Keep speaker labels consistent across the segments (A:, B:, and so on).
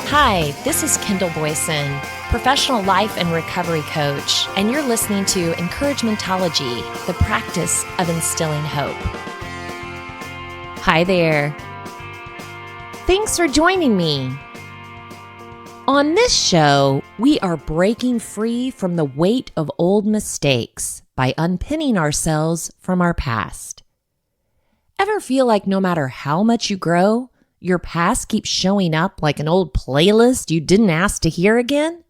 A: Hi, this is Kendall Boyson, professional life and recovery coach, and you're listening to Encouragementology, the practice of instilling hope. Hi there. Thanks for joining me. On this show, we are breaking free from the weight of old mistakes by unpinning ourselves from our past. Ever feel like no matter how much you grow, your past keeps showing up like an old playlist you didn't ask to hear again?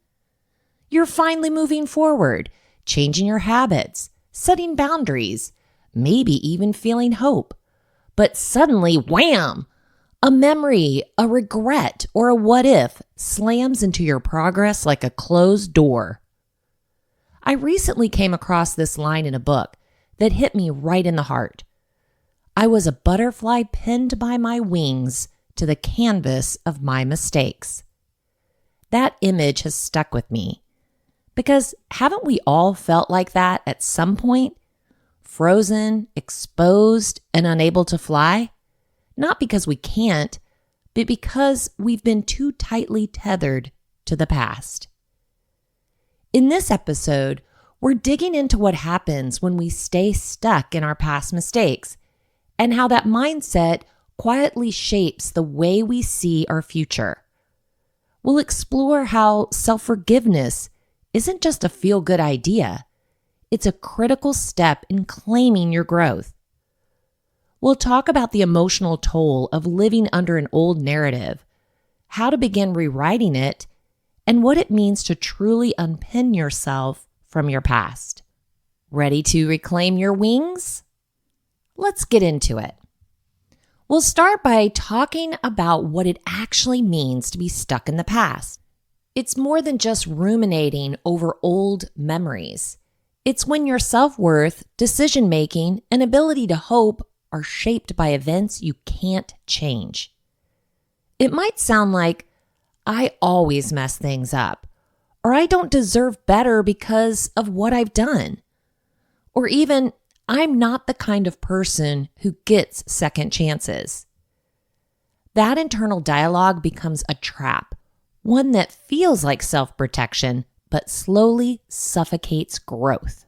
A: You're finally moving forward, changing your habits, setting boundaries, maybe even feeling hope. But suddenly, wham! A memory, a regret, or a what if slams into your progress like a closed door. I recently came across this line in a book that hit me right in the heart. I was a butterfly pinned by my wings to the canvas of my mistakes. That image has stuck with me because haven't we all felt like that at some point? Frozen, exposed, and unable to fly? Not because we can't, but because we've been too tightly tethered to the past. In this episode, we're digging into what happens when we stay stuck in our past mistakes and how that mindset quietly shapes the way we see our future. We'll explore how self-forgiveness isn't just a feel-good idea. It's a critical step in claiming your growth. We'll talk about the emotional toll of living under an old narrative, how to begin rewriting it, and what it means to truly unpin yourself from your past. Ready to reclaim your wings? Let's get into it. We'll start by talking about what it actually means to be stuck in the past. It's more than just ruminating over old memories. It's when your self-worth, decision-making, and ability to hope are shaped by events you can't change. It might sound like, I always mess things up, or I don't deserve better because of what I've done, or even, I'm not the kind of person who gets second chances. That internal dialogue becomes a trap, one that feels like self-protection, but slowly suffocates growth.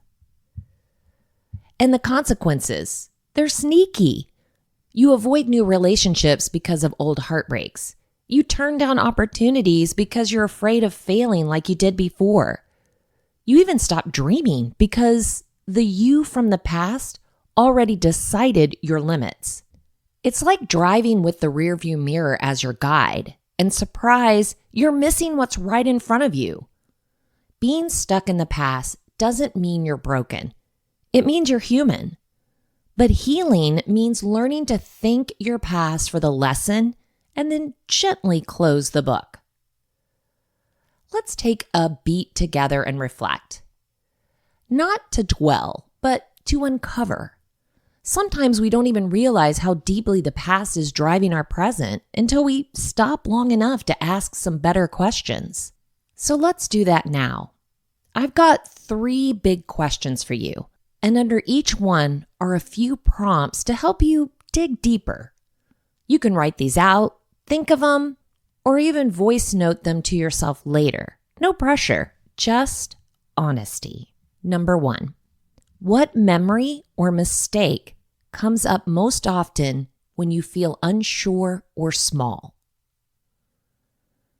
A: And the consequences, they're sneaky. You avoid new relationships because of old heartbreaks. You turn down opportunities because you're afraid of failing like you did before. You even stop dreaming because the you from the past already decided your limits. It's like driving with the rearview mirror as your guide, and surprise, you're missing what's right in front of you. Being stuck in the past doesn't mean you're broken. It means you're human. But healing means learning to thank your past for the lesson and then gently close the book. Let's take a beat together and reflect. Not to dwell, but to uncover. Sometimes we don't even realize how deeply the past is driving our present until we stop long enough to ask some better questions. So let's do that now. I've got 3 big questions for you, and under each one are a few prompts to help you dig deeper. You can write these out, think of them, or even voice note them to yourself later. No pressure, just honesty. Number 1, what memory or mistake comes up most often when you feel unsure or small?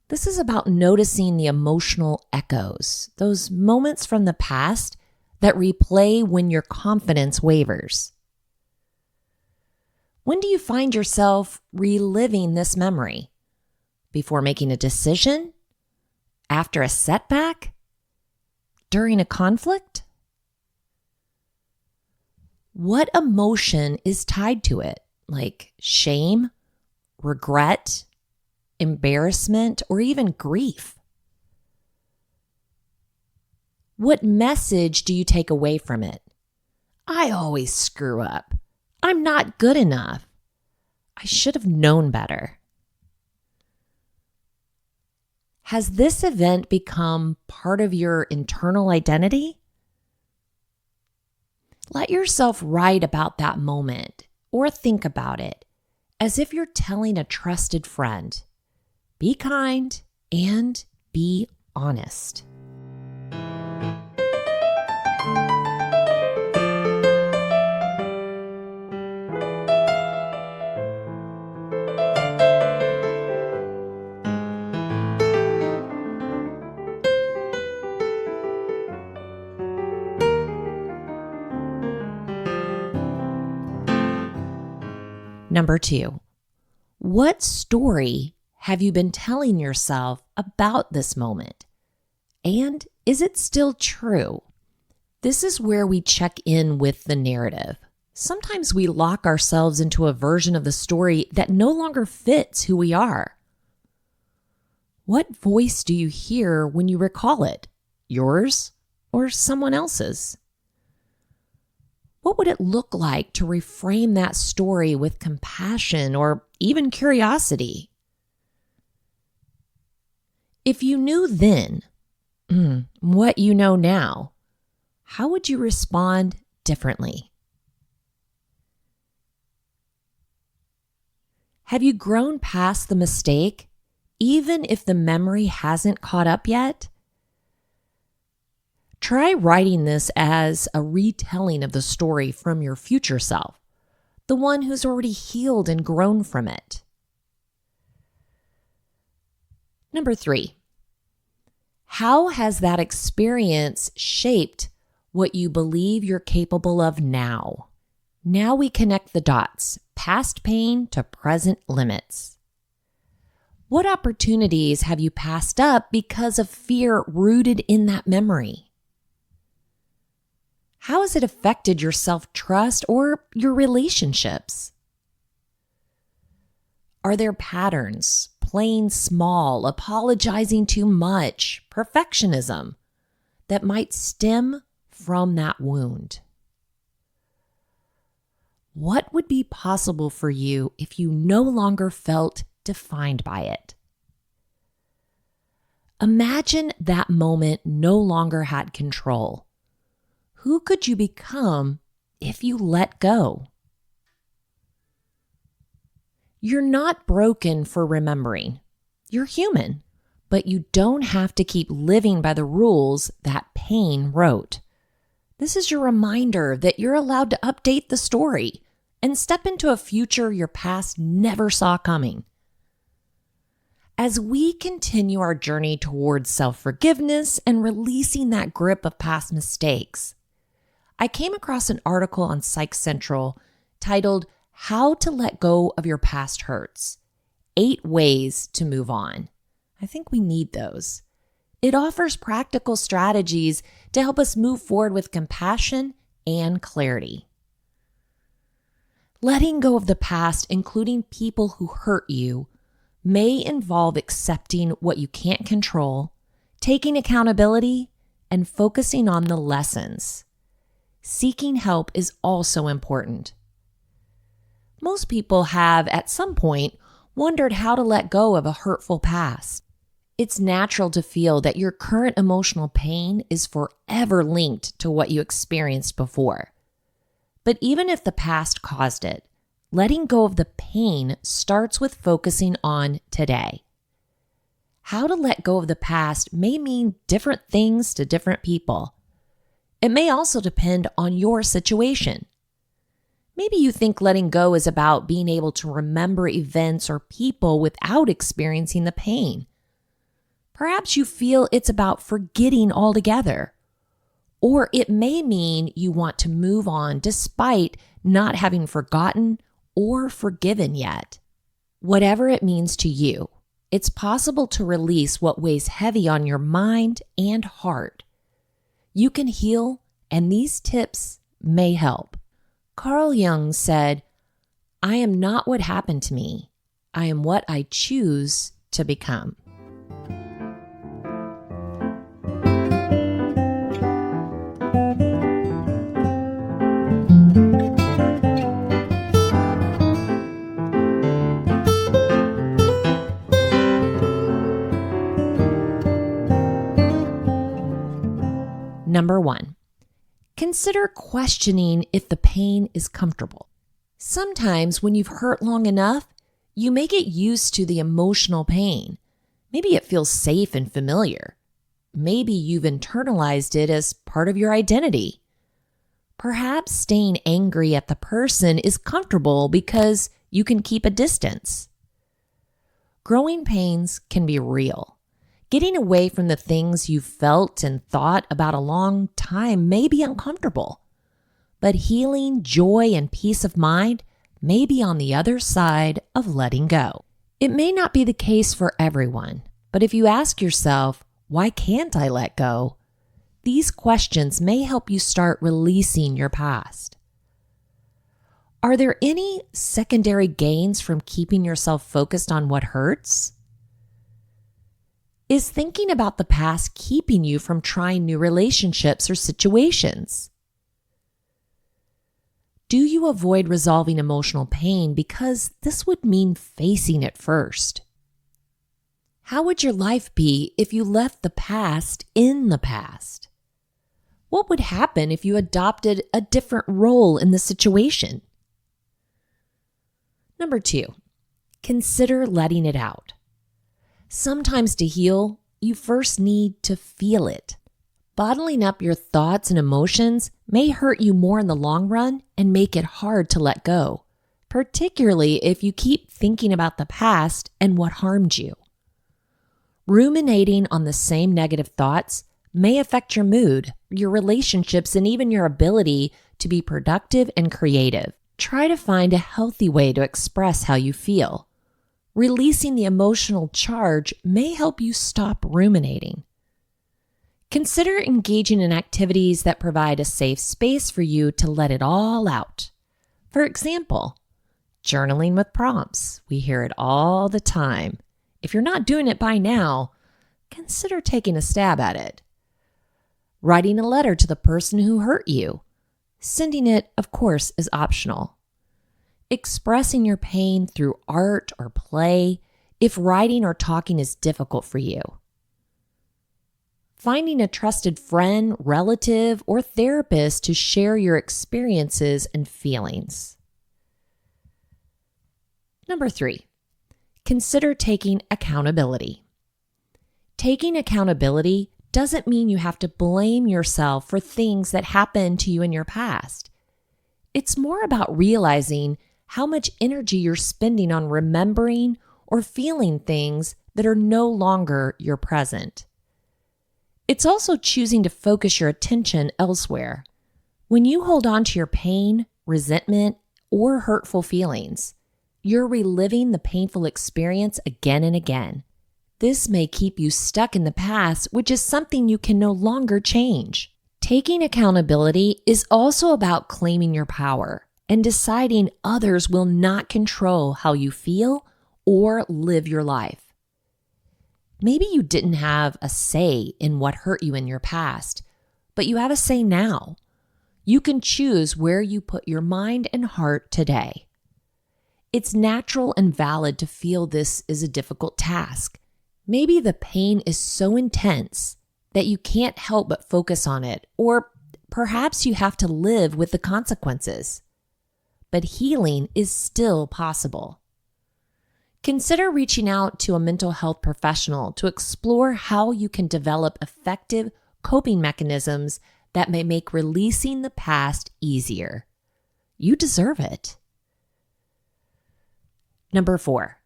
A: This is about noticing the emotional echoes, those moments from the past that replay when your confidence wavers. When do you find yourself reliving this memory? Before making a decision? After a setback? During a conflict? What emotion is tied to it? Like shame, regret, embarrassment, or even grief? What message do you take away from it? I always screw up. I'm not good enough. I should have known better. Has this event become part of your internal identity? Let yourself write about that moment or think about it as if you're telling a trusted friend. Be kind, and be honest. Number 2, what story have you been telling yourself about this moment? And is it still true? This is where we check in with the narrative. Sometimes we lock ourselves into a version of the story that no longer fits who we are. What voice do you hear when you recall it? Yours or someone else's? What would it look like to reframe that story with compassion or even curiosity? If you knew then what you know now, how would you respond differently? Have you grown past the mistake, even if the memory hasn't caught up yet? Try writing this as a retelling of the story from your future self, the one who's already healed and grown from it. Number 3, how has that experience shaped what you believe you're capable of now? Now we connect the dots, past pain to present limits. What opportunities have you passed up because of fear rooted in that memory? How has it affected your self-trust or your relationships? Are there patterns, playing small, apologizing too much, perfectionism, that might stem from that wound? What would be possible for you if you no longer felt defined by it? Imagine that moment no longer had control. Who could you become if you let go? You're not broken for remembering. You're human, but you don't have to keep living by the rules that pain wrote. This is your reminder that you're allowed to update the story and step into a future your past never saw coming. As we continue our journey towards self-forgiveness and releasing that grip of past mistakes, I came across an article on Psych Central titled, "How to Let Go of Your Past Hurts: 8 Ways to Move On." I think we need those. It offers practical strategies to help us move forward with compassion and clarity. Letting go of the past, including people who hurt you, may involve accepting what you can't control, taking accountability, and focusing on the lessons. Seeking help is also important. Most people have, at some point, wondered how to let go of a hurtful past. It's natural to feel that your current emotional pain is forever linked to what you experienced before. But even if the past caused it, letting go of the pain starts with focusing on today. How to let go of the past may mean different things to different people. It may also depend on your situation. Maybe you think letting go is about being able to remember events or people without experiencing the pain. Perhaps you feel it's about forgetting altogether. Or it may mean you want to move on despite not having forgotten or forgiven yet. Whatever it means to you, it's possible to release what weighs heavy on your mind and heart. You can heal, and these tips may help. Carl Jung said, "I am not what happened to me. I am what I choose to become." Number 1, consider questioning if the pain is comfortable. Sometimes when you've hurt long enough, you may get used to the emotional pain, Maybe it feels safe and familiar. Maybe you've internalized it as part of your identity. Perhaps staying angry at the person is comfortable because you can keep a distance. Growing pains can be real. Getting away from the things you've felt and thought about a long time may be uncomfortable. But healing, joy, and peace of mind may be on the other side of letting go. It may not be the case for everyone, but if you ask yourself, why can't I let go? These questions may help you start releasing your past. Are there any secondary gains from keeping yourself focused on what hurts? Is thinking about the past keeping you from trying new relationships or situations? Do you avoid resolving emotional pain because this would mean facing it first? How would your life be if you left the past in the past? What would happen if you adopted a different role in the situation? Number 2, consider letting it out. Sometimes to heal, you first need to feel it. Bottling up your thoughts and emotions may hurt you more in the long run and make it hard to let go, particularly if you keep thinking about the past and what harmed you. Ruminating on the same negative thoughts may affect your mood, your relationships, and even your ability to be productive and creative. Try to find a healthy way to express how you feel. Releasing the emotional charge may help you stop ruminating. Consider engaging in activities that provide a safe space for you to let it all out. For example, journaling with prompts. We hear it all the time. If you're not doing it by now, consider taking a stab at it. Writing a letter to the person who hurt you. Sending it, of course, is optional. Expressing your pain through art or play if writing or talking is difficult for you. Finding a trusted friend, relative, or therapist to share your experiences and feelings. Number 3, consider taking accountability. Taking accountability doesn't mean you have to blame yourself for things that happened to you in your past. It's more about realizing how much energy you're spending on remembering or feeling things that are no longer your present. It's also choosing to focus your attention elsewhere. When you hold on to your pain, resentment, or hurtful feelings, you're reliving the painful experience again and again. This may keep you stuck in the past, which is something you can no longer change. Taking accountability is also about claiming your power and deciding others will not control how you feel or live your life. Maybe you didn't have a say in what hurt you in your past, but you have a say now. You can choose where you put your mind and heart today. It's natural and valid to feel this is a difficult task. Maybe the pain is so intense that you can't help but focus on it, or perhaps you have to live with the consequences. But healing is still possible. Consider reaching out to a mental health professional to explore how you can develop effective coping mechanisms that may make releasing the past easier. You deserve it. Number 4,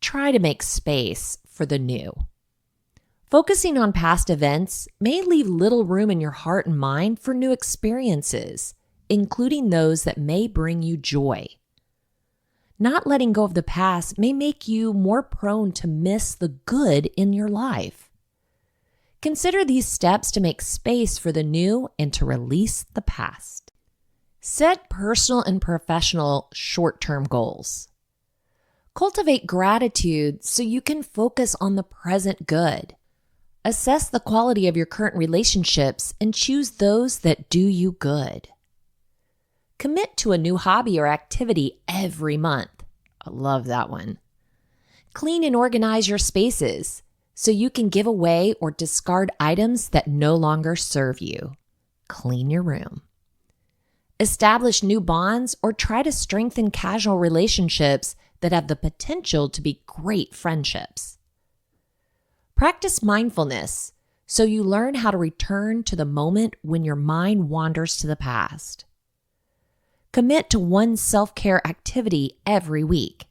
A: try to make space for the new. Focusing on past events may leave little room in your heart and mind for new experiences, including those that may bring you joy. Not letting go of the past may make you more prone to miss the good in your life. Consider these steps to make space for the new and to release the past. Set personal and professional short-term goals. Cultivate gratitude so you can focus on the present good. Assess the quality of your current relationships and choose those that do you good. Commit to a new hobby or activity every month. I love that one. Clean and organize your spaces so you can give away or discard items that no longer serve you. Clean your room. Establish new bonds or try to strengthen casual relationships that have the potential to be great friendships. Practice mindfulness so you learn how to return to the moment when your mind wanders to the past. Commit to one self-care activity every week.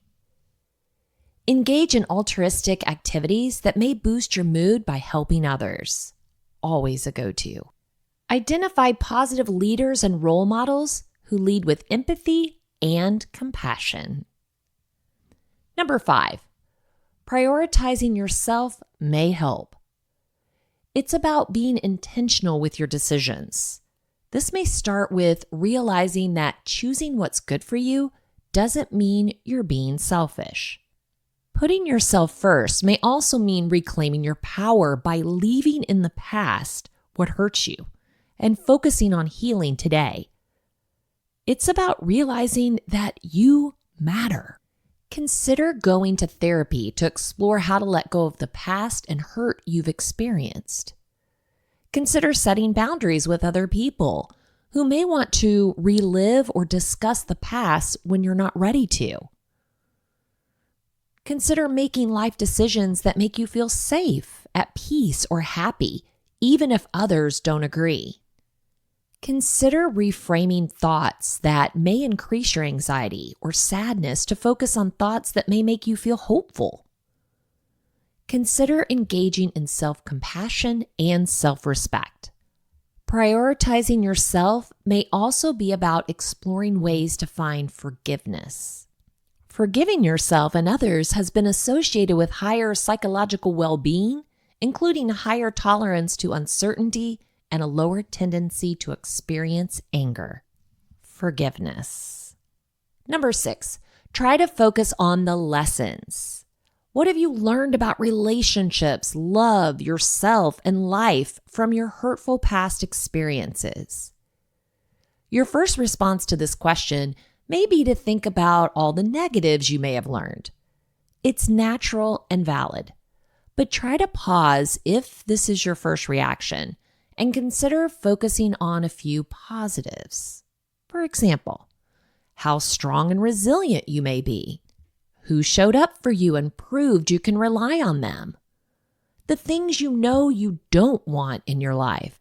A: Engage in altruistic activities that may boost your mood by helping others. Always a go-to. Identify positive leaders and role models who lead with empathy and compassion. Number 5, prioritizing yourself may help. It's about being intentional with your decisions. This may start with realizing that choosing what's good for you doesn't mean you're being selfish. Putting yourself first may also mean reclaiming your power by leaving in the past what hurts you and focusing on healing today. It's about realizing that you matter. Consider going to therapy to explore how to let go of the past and hurt you've experienced. Consider setting boundaries with other people who may want to relive or discuss the past when you're not ready to. Consider making life decisions that make you feel safe, at peace, or happy, even if others don't agree. Consider reframing thoughts that may increase your anxiety or sadness to focus on thoughts that may make you feel hopeful. Consider engaging in self-compassion and self-respect. Prioritizing yourself may also be about exploring ways to find forgiveness. Forgiving yourself and others has been associated with higher psychological well-being, including a higher tolerance to uncertainty and a lower tendency to experience anger. Forgiveness. Number 6, try to focus on the lessons. What have you learned about relationships, love, yourself, and life from your hurtful past experiences? Your first response to this question may be to think about all the negatives you may have learned. It's natural and valid, but try to pause if this is your first reaction and consider focusing on a few positives. For example, how strong and resilient you may be, who showed up for you and proved you can rely on them, the things you know you don't want in your life,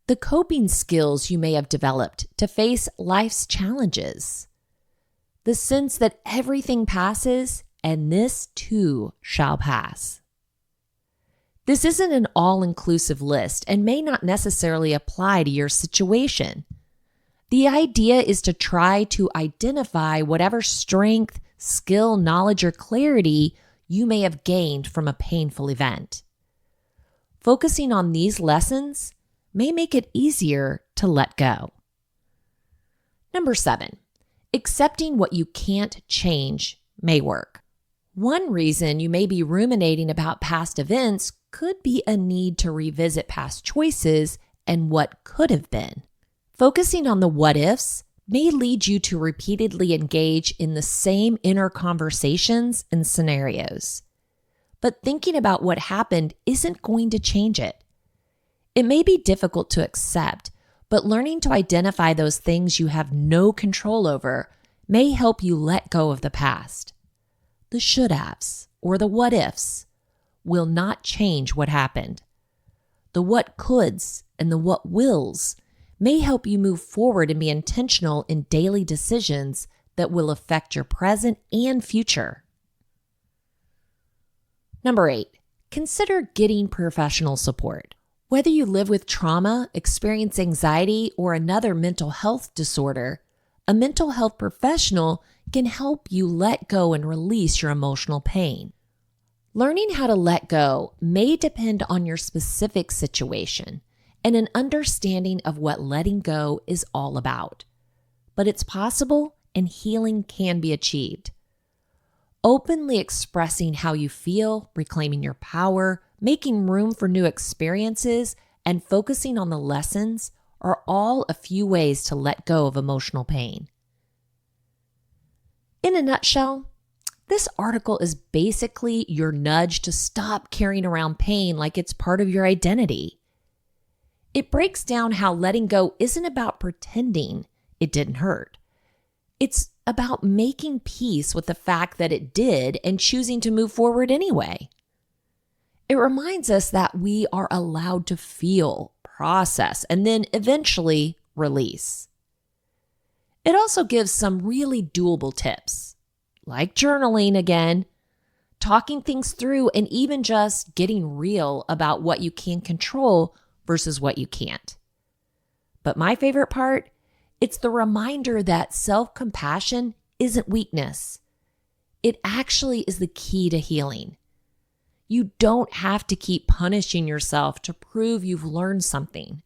A: the coping skills you may have developed to face life's challenges, the sense that everything passes and this too shall pass. This isn't an all-inclusive list and may not necessarily apply to your situation. The idea is to try to identify whatever strength, skill, knowledge, or clarity you may have gained from a painful event. Focusing on these lessons may make it easier to let go. Number 7, accepting what you can't change may work. One reason you may be ruminating about past events could be a need to revisit past choices and what could have been. Focusing on the what ifs may lead you to repeatedly engage in the same inner conversations and scenarios. But thinking about what happened isn't going to change it. It may be difficult to accept, but learning to identify those things you have no control over may help you let go of the past. The should-haves or the what-ifs will not change what happened. The what-coulds and the what-wills may help you move forward and be intentional in daily decisions that will affect your present and future. Number 8, consider getting professional support. Whether you live with trauma, experience anxiety, or another mental health disorder, a mental health professional can help you let go and release your emotional pain. Learning how to let go may depend on your specific situation and an understanding of what letting go is all about. But it's possible and healing can be achieved. Openly expressing how you feel, reclaiming your power, making room for new experiences, and focusing on the lessons are all a few ways to let go of emotional pain. In a nutshell, this article is basically your nudge to stop carrying around pain like it's part of your identity. It breaks down how letting go isn't about pretending it didn't hurt. It's about making peace with the fact that it did and choosing to move forward anyway. It reminds us that we are allowed to feel, process, and then eventually release. It also gives some really doable tips, like journaling again, talking things through, and even just getting real about what you can control versus what you can't. But my favorite part, it's the reminder that self-compassion isn't weakness. It actually is the key to healing. You don't have to keep punishing yourself to prove you've learned something.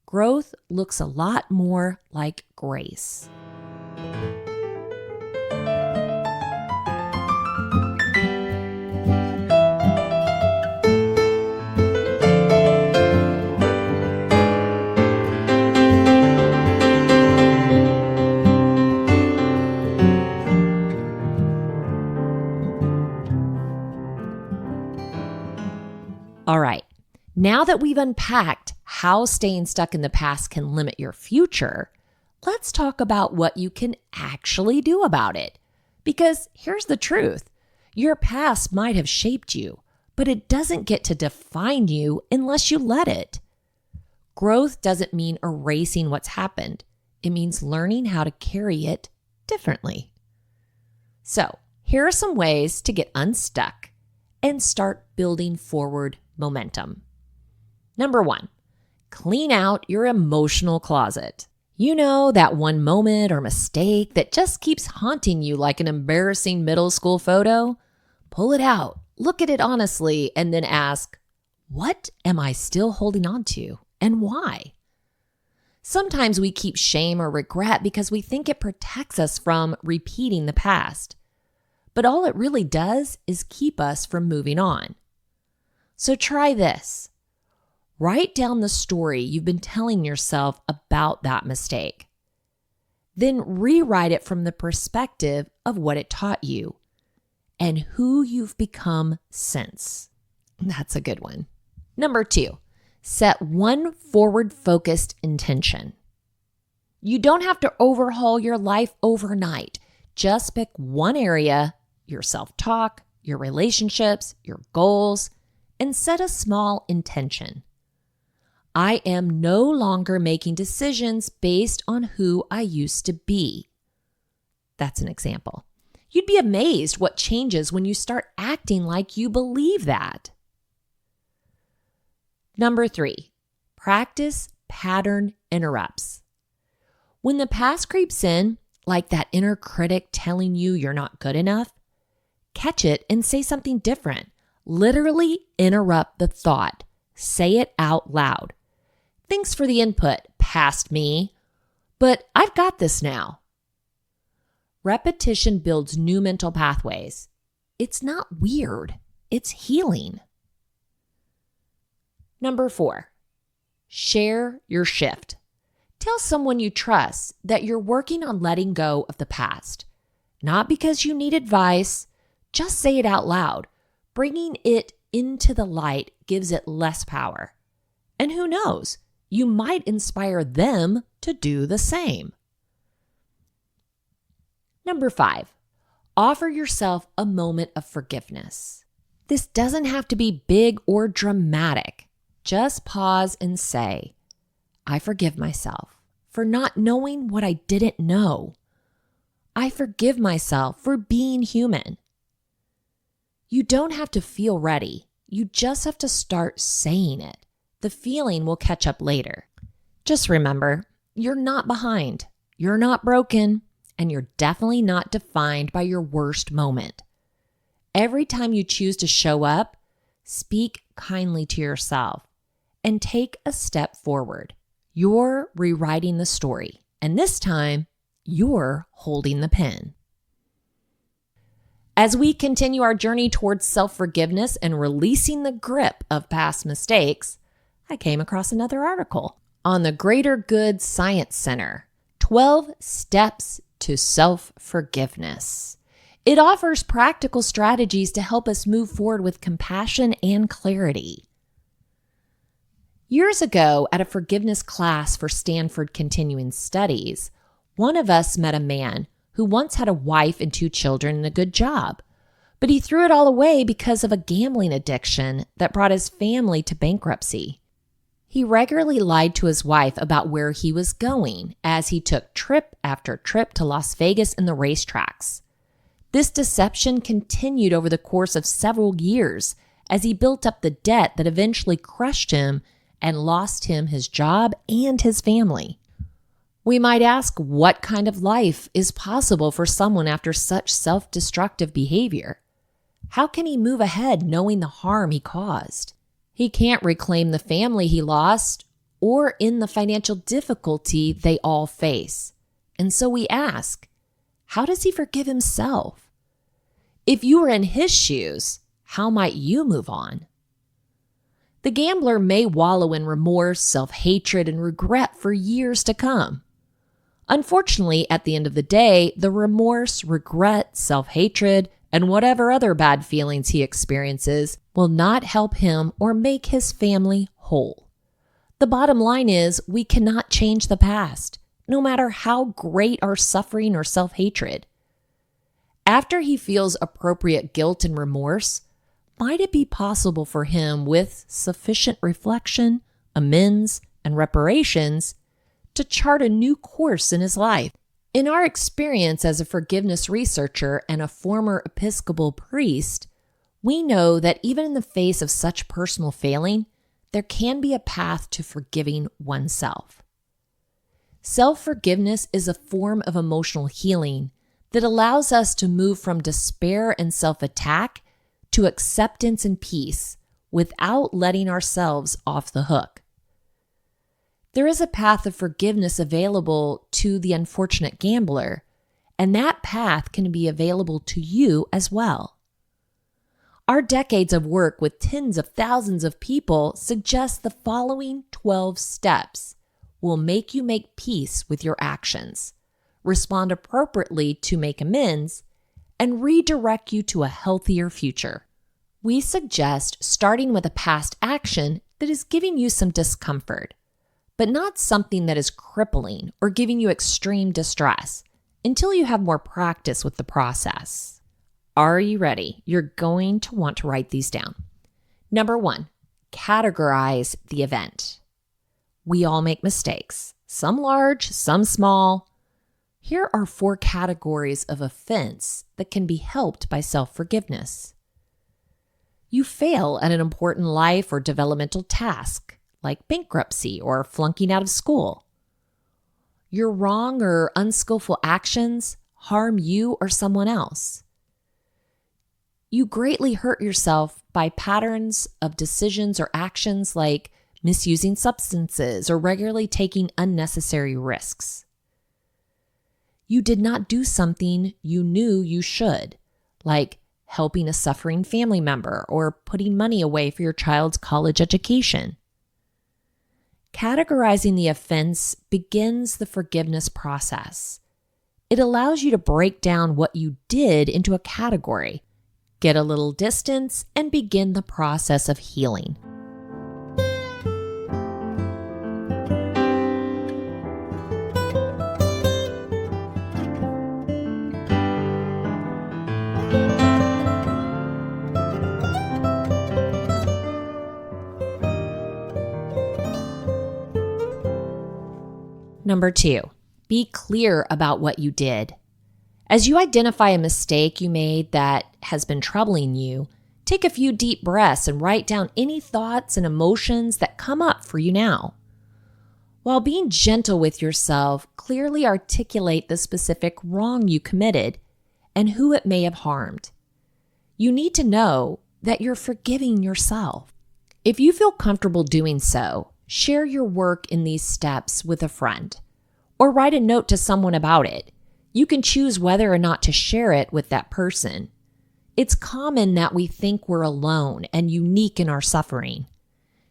A: Growth looks a lot more like grace. All right, now that we've unpacked how staying stuck in the past can limit your future, let's talk about what you can actually do about it. Because here's the truth, your past might have shaped you, but it doesn't get to define you unless you let it. Growth doesn't mean erasing what's happened. It means learning how to carry it differently. So, here are some ways to get unstuck and start building forward momentum. Number 1, clean out your emotional closet. You know, that one moment or mistake that just keeps haunting you like an embarrassing middle school photo? Pull it out, look at it honestly, and then ask, what am I still holding on to and why? Sometimes we keep shame or regret because we think it protects us from repeating the past. But all it really does is keep us from moving on. So try this. Write down the story you've been telling yourself about that mistake. Then rewrite it from the perspective of what it taught you and who you've become since. That's a good one. Number 2, set one forward-focused intention. You don't have to overhaul your life overnight. Just pick one area, your self-talk, your relationships, your goals, and set a small intention. I am no longer making decisions based on who I used to be. That's an example. You'd be amazed what changes when you start acting like you believe that. Number 3, practice pattern interrupts. When the past creeps in, like that inner critic telling you you're not good enough, catch it and say something different. Literally interrupt the thought. Say it out loud. Thanks for the input, past me, but I've got this now. Repetition builds new mental pathways. It's not weird. It's healing. Number 4, share your shift. Tell someone you trust that you're working on letting go of the past. Not because you need advice, just say it out loud. Bringing it into the light gives it less power. And who knows, you might inspire them to do the same. Number 5, offer yourself a moment of forgiveness. This doesn't have to be big or dramatic. Just pause and say, I forgive myself for not knowing what I didn't know. I forgive myself for being human. You don't have to feel ready. You just have to start saying it. The feeling will catch up later. Just remember, you're not behind, you're not broken, and you're definitely not defined by your worst moment. Every time you choose to show up, speak kindly to yourself and take a step forward. You're rewriting the story, and this time, you're holding the pen. As we continue our journey towards self-forgiveness and releasing the grip of past mistakes, I came across another article on the Greater Good Science Center, 12 Steps to Self-Forgiveness. It offers practical strategies to help us move forward with compassion and clarity. Years ago, at a forgiveness class for Stanford Continuing Studies, one of us met a man who once had a wife and 2 children and a good job. But he threw it all away because of a gambling addiction that brought his family to bankruptcy. He regularly lied to his wife about where he was going as he took trip after trip to Las Vegas and the racetracks. This deception continued over the course of several years as he built up the debt that eventually crushed him and lost him his job and his family. We might ask, what kind of life is possible for someone after such self-destructive behavior? How can he move ahead knowing the harm he caused? He can't reclaim the family he lost or in the financial difficulty they all face. And so we ask, how does he forgive himself? If you were in his shoes, how might you move on? The gambler may wallow in remorse, self-hatred, and regret for years to come. Unfortunately, at the end of the day, the remorse, regret, self-hatred, and whatever other bad feelings he experiences will not help him or make his family whole. The bottom line is we cannot change the past, no matter how great our suffering or self-hatred. After he feels appropriate guilt and remorse, might it be possible for him, with sufficient reflection, amends, and reparations, to chart a new course in his life? In our experience as a forgiveness researcher and a former Episcopal priest, we know that even in the face of such personal failing, there can be a path to forgiving oneself. Self-forgiveness is a form of emotional healing that allows us to move from despair and self-attack to acceptance and peace without letting ourselves off the hook. There is a path of forgiveness available to the unfortunate gambler, and that path can be available to you as well. Our decades of work with tens of thousands of people suggest the following 12 steps will make you make peace with your actions, respond appropriately to make amends, and redirect you to a healthier future. We suggest starting with a past action that is giving you some discomfort, but not something that is crippling or giving you extreme distress until you have more practice with the process. Are you ready? You're going to want to write these down. Number 1, categorize the event. We all make mistakes, some large, some small. Here are 4 categories of offense that can be helped by self-forgiveness. You fail at an important life or developmental task, like bankruptcy or flunking out of school. Your wrong or unskillful actions harm you or someone else. You greatly hurt yourself by patterns of decisions or actions like misusing substances or regularly taking unnecessary risks. You did not do something you knew you should, like helping a suffering family member or putting money away for your child's college education. Categorizing the offense begins the forgiveness process. It allows you to break down what you did into a category, get a little distance, and begin the process of healing. Number 2, be clear about what you did. As you identify a mistake you made that has been troubling you, take a few deep breaths and write down any thoughts and emotions that come up for you now. While being gentle with yourself, clearly articulate the specific wrong you committed and who it may have harmed. You need to know that you're forgiving yourself. If you feel comfortable doing so, share your work in these steps with a friend, or write a note to someone about it. You can choose whether or not to share it with that person. It's common that we think we're alone and unique in our suffering.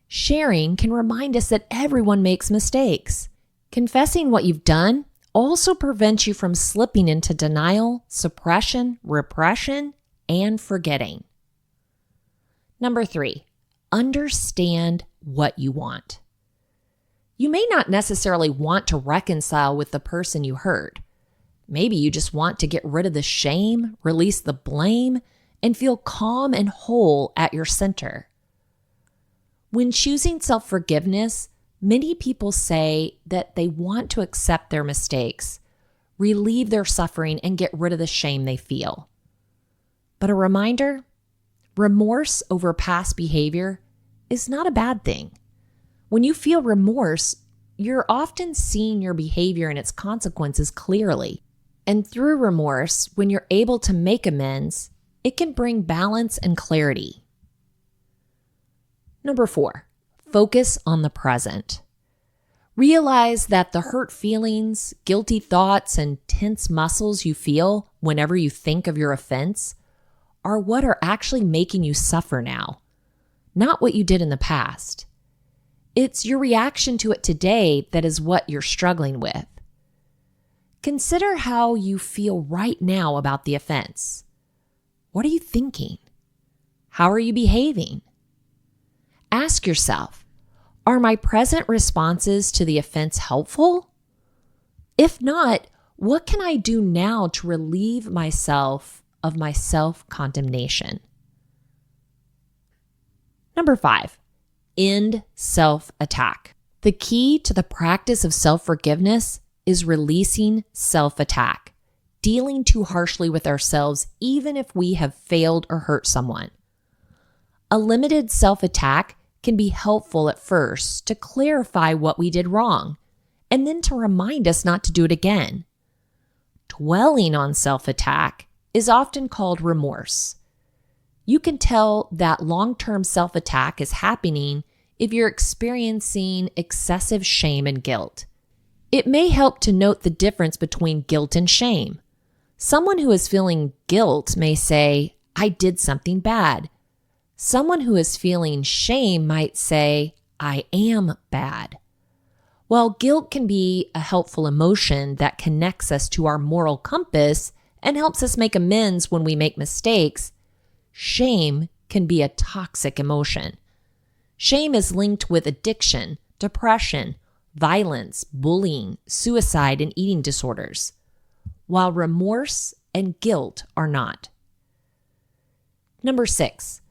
A: Sharing can remind us that everyone makes mistakes. Confessing what you've done also prevents you from slipping into denial, suppression, repression, and forgetting. Number 3, understand what you want. You may not necessarily want to reconcile with the person you hurt. Maybe you just want to get rid of the shame, release the blame, and feel calm and whole at your center. When choosing self-forgiveness, many people say that they want to accept their mistakes, relieve their suffering, and get rid of the shame they feel. But a reminder, remorse over past behavior is not a bad thing. When you feel remorse, you're often seeing your behavior and its consequences clearly. And through remorse, when you're able to make amends, it can bring balance and clarity. Number 4, focus on the present. Realize that the hurt feelings, guilty thoughts, and tense muscles you feel whenever you think of your offense are what are actually making you suffer now, not what you did in the past. It's your reaction to it today that is what you're struggling with. Consider how you feel right now about the offense. What are you thinking? How are you behaving? Ask yourself, are my present responses to the offense helpful? If not, what can I do now to relieve myself of my self-condemnation? Number 5, end self-attack. The key to the practice of self-forgiveness is releasing self-attack, dealing too harshly with ourselves even if we have failed or hurt someone. A limited self-attack can be helpful at first to clarify what we did wrong, and then to remind us not to do it again. Dwelling on self-attack is often called remorse. You can tell that long-term self-attack is happening if you're experiencing excessive shame and guilt. It may help to note the difference between guilt and shame. Someone who is feeling guilt may say, "I did something bad." Someone who is feeling shame might say, "I am bad." While guilt can be a helpful emotion that connects us to our moral compass and helps us make amends when we make mistakes, shame can be a toxic emotion. Shame is linked with addiction, depression, violence, bullying, suicide, and eating disorders, while remorse and guilt are not. Number 6,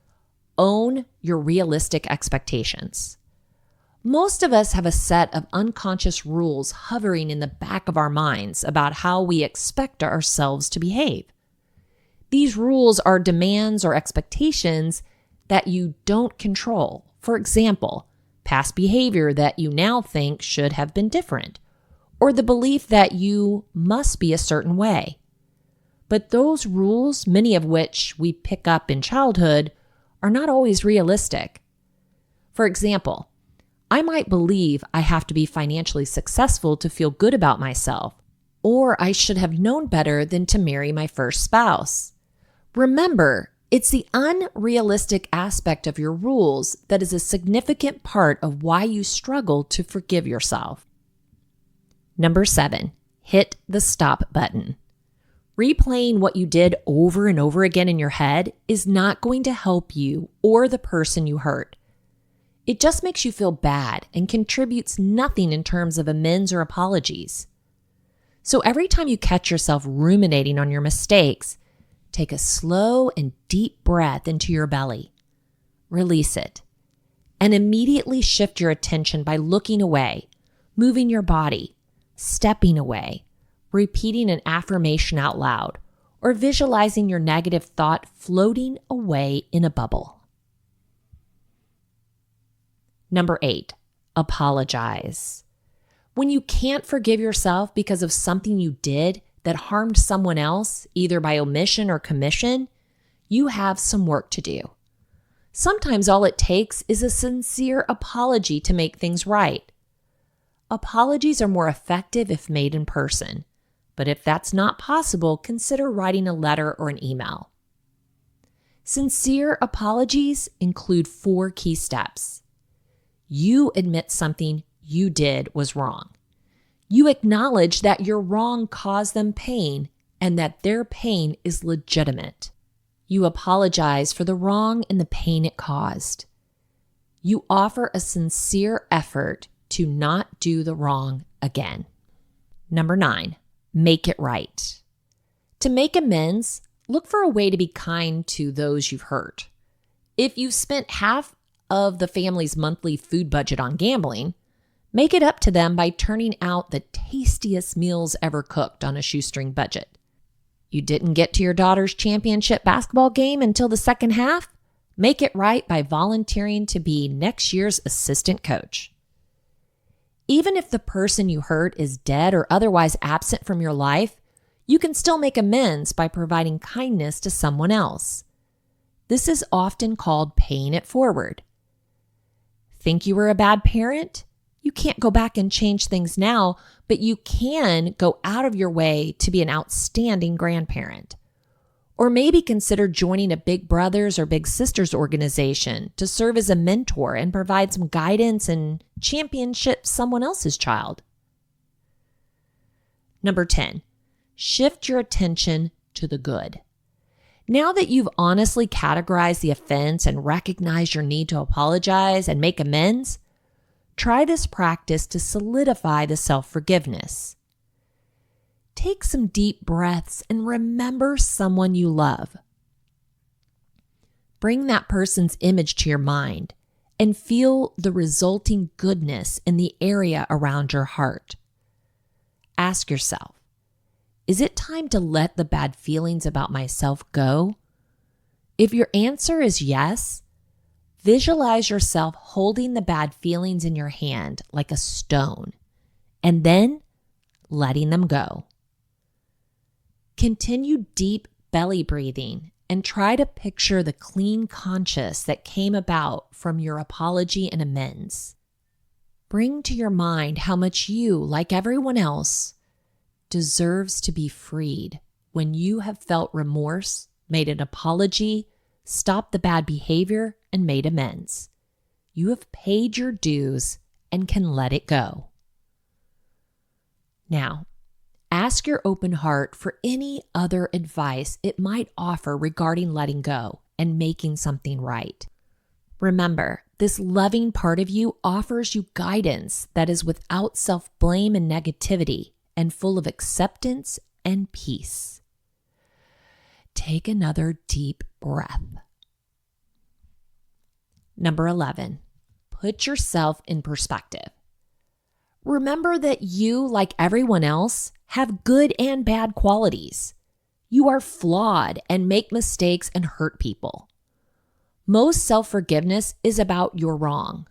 A: own your realistic expectations. Most of us have a set of unconscious rules hovering in the back of our minds about how we expect ourselves to behave. These rules are demands or expectations that you don't control. For example, past behavior that you now think should have been different, or the belief that you must be a certain way. But those rules, many of which we pick up in childhood, are not always realistic. For example, I might believe I have to be financially successful to feel good about myself, or I should have known better than to marry my first spouse. Remember, it's the unrealistic aspect of your rules that is a significant part of why you struggle to forgive yourself. Number 7, hit the stop button. Replaying what you did over and over again in your head is not going to help you or the person you hurt. It just makes you feel bad and contributes nothing in terms of amends or apologies. So every time you catch yourself ruminating on your mistakes, take a slow and deep breath into your belly. Release it. And immediately shift your attention by looking away, moving your body, stepping away, repeating an affirmation out loud, or visualizing your negative thought floating away in a bubble. Number 8, apologize. When you can't forgive yourself because of something you did that harmed someone else, either by omission or commission, you have some work to do. Sometimes all it takes is a sincere apology to make things right. Apologies are more effective if made in person, but if that's not possible, consider writing a letter or an email. Sincere apologies include 4 key steps. You admit something you did was wrong. You acknowledge that your wrong caused them pain and that their pain is legitimate. You apologize for the wrong and the pain it caused. You offer a sincere effort to not do the wrong again. Number 9, make it right. To make amends, look for a way to be kind to those you've hurt. If you've spent half of the family's monthly food budget on gambling, make it up to them by turning out the tastiest meals ever cooked on a shoestring budget. You didn't get to your daughter's championship basketball game until the second half? Make it right by volunteering to be next year's assistant coach. Even if the person you hurt is dead or otherwise absent from your life, you can still make amends by providing kindness to someone else. This is often called paying it forward. Think you were a bad parent? You can't go back and change things now, but you can go out of your way to be an outstanding grandparent. Or maybe consider joining a Big Brothers or Big Sisters organization to serve as a mentor and provide some guidance and championship someone else's child. Number 10, shift your attention to the good. Now that you've honestly categorized the offense and recognized your need to apologize and make amends, try this practice to solidify the self-forgiveness. Take some deep breaths and remember someone you love. Bring that person's image to your mind and feel the resulting goodness in the area around your heart. Ask yourself, is it time to let the bad feelings about myself go? If your answer is yes, visualize yourself holding the bad feelings in your hand like a stone, and then letting them go. Continue deep belly breathing and try to picture the clean conscience that came about from your apology and amends. Bring to your mind how much you, like everyone else, deserves to be freed when you have felt remorse, made an apology, stopped the bad behavior, and made amends. You have paid your dues and can let it go. Now, ask your open heart for any other advice it might offer regarding letting go and making something right. Remember, this loving part of you offers you guidance that is without self-blame and negativity and full of acceptance and peace. Take another deep breath. Number 11, put yourself in perspective. Remember that you, like everyone else, have good and bad qualities. You are flawed and make mistakes and hurt people. Most self-forgiveness is about you're wrong.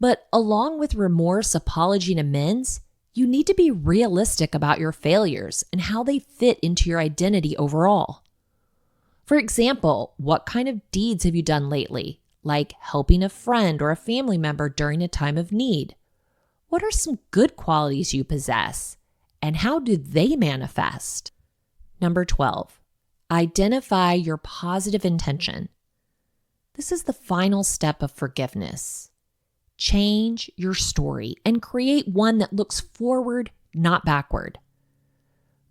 A: But along with remorse, apology, and amends, you need to be realistic about your failures and how they fit into your identity overall. For example, what kind of deeds have you done lately, like helping a friend or a family member during a time of need? What are some good qualities you possess, and how do they manifest? Number 12, identify your positive intention. This is the final step of forgiveness. Change your story and create one that looks forward, not backward.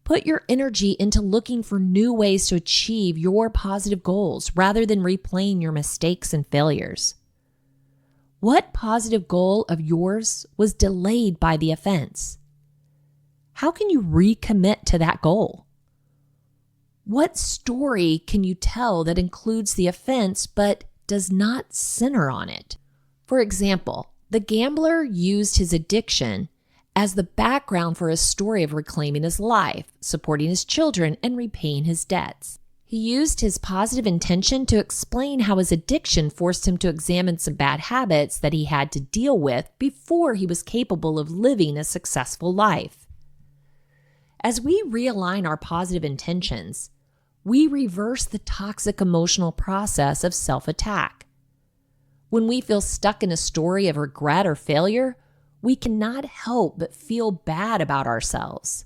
A: Put your energy into looking for new ways to achieve your positive goals rather than replaying your mistakes and failures. What positive goal of yours was delayed by the offense? How can you recommit to that goal? What story can you tell that includes the offense but does not center on it? For example, the gambler used his addiction as the background for his story of reclaiming his life, supporting his children, and repaying his debts. He used his positive intention to explain how his addiction forced him to examine some bad habits that he had to deal with before he was capable of living a successful life. As we realign our positive intentions, we reverse the toxic emotional process of self-attack. When we feel stuck in a story of regret or failure, we cannot help but feel bad about ourselves.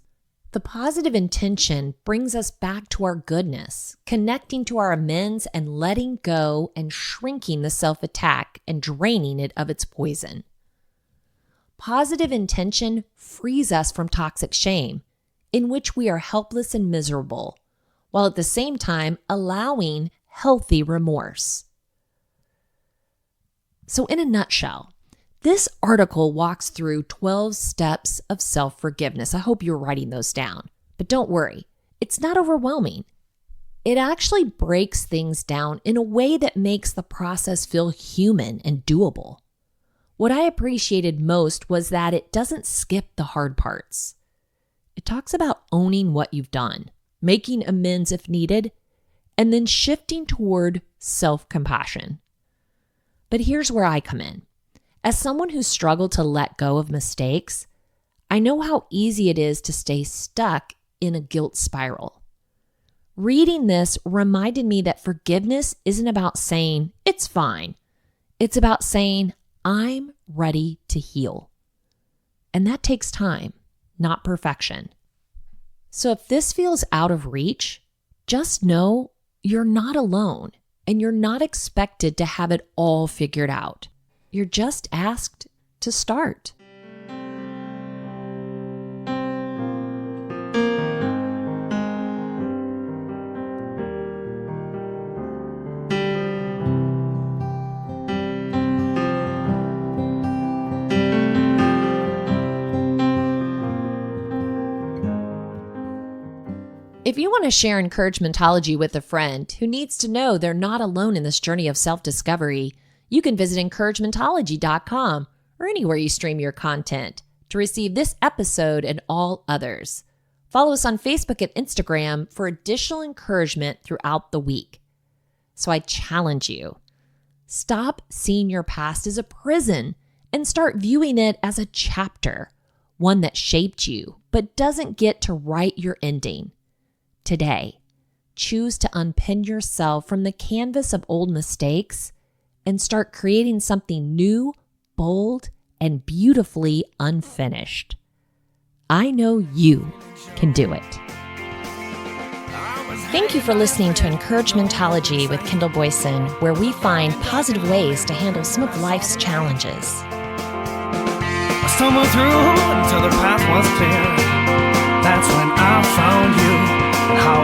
A: The positive intention brings us back to our goodness, connecting to our amends and letting go and shrinking the self-attack and draining it of its poison. Positive intention frees us from toxic shame, in which we are helpless and miserable, while at the same time allowing healthy remorse. So in a nutshell, this article walks through 12 steps of self-forgiveness. I hope you're writing those down. But don't worry, it's not overwhelming. It actually breaks things down in a way that makes the process feel human and doable. What I appreciated most was that it doesn't skip the hard parts. It talks about owning what you've done, making amends if needed, and then shifting toward self-compassion. But here's where I come in. As someone who's struggled to let go of mistakes, I know how easy it is to stay stuck in a guilt spiral. Reading this reminded me that forgiveness isn't about saying, it's fine. It's about saying, I'm ready to heal. And that takes time, not perfection. So if this feels out of reach, just know you're not alone and you're not expected to have it all figured out. You're just asked to start. If you want to share encouragementology with a friend who needs to know they're not alone in this journey of self-discovery, you can visit encouragementology.com or anywhere you stream your content to receive this episode and all others. Follow us on Facebook and Instagram for additional encouragement throughout the week. So I challenge you, stop seeing your past as a prison and start viewing it as a chapter, one that shaped you but doesn't get to write your ending. Today, choose to unpin yourself from the canvas of old mistakes and start creating something new, bold, and beautifully unfinished. I know you can do it. Thank you for listening to Encouragementology with Kendall Boyson, where we find positive ways to handle some of life's challenges.
B: I stumbled through until the path was clear. That's when I found you. How